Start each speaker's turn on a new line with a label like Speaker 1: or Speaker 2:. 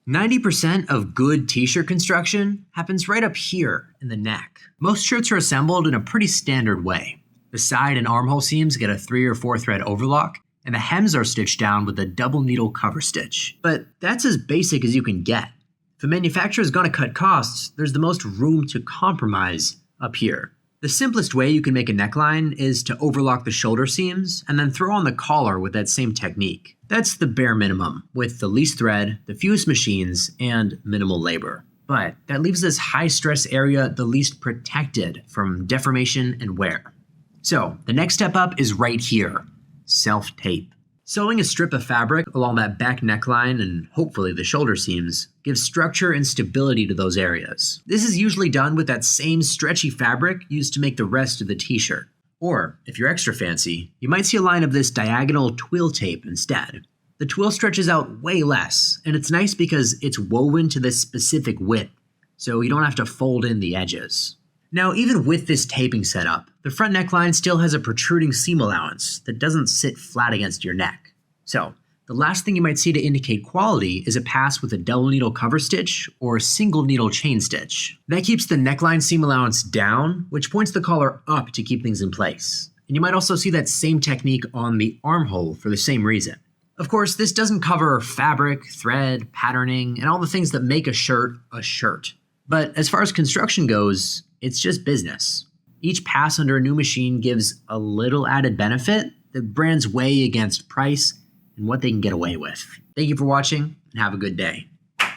Speaker 1: 90% of good t-shirt construction happens right up here in the neck. Most shirts are assembled in a pretty standard way. The side and armhole seams get a 3 or 4 thread overlock, and the hems are stitched down with a double needle cover stitch. But that's as basic as you can get. If a manufacturer is going to cut costs, there's the most room to compromise up here. The simplest way you can make a neckline is to overlock the shoulder seams and then throw on the collar with that same technique. That's the bare minimum, with the least thread, the fewest machines, and minimal labor. But that leaves this high-stress area the least protected from deformation and wear. So the next step up is right here, self-tape. Sewing a strip of fabric along that back neckline and hopefully the shoulder seams gives structure and stability to those areas. This is usually done with that same stretchy fabric used to make the rest of the t-shirt. Or, if you're extra fancy, you might see a line of this diagonal twill tape instead. The twill stretches out way less, and it's nice because it's woven to this specific width, so you don't have to fold in the edges. Now, even with this taping setup, the front neckline still has a protruding seam allowance that doesn't sit flat against your neck. So, the last thing you might see to indicate quality is a pass with a double needle cover stitch or single needle chain stitch. That keeps the neckline seam allowance down, which points the collar up to keep things in place. And you might also see that same technique on the armhole for the same reason. Of course, this doesn't cover fabric, thread, patterning, and all the things that make a shirt a shirt. But as far as construction goes, it's just business. Each pass under a new machine gives a little added benefit that brands weigh against price and what they can get away with. Thank you for watching, and have a good day.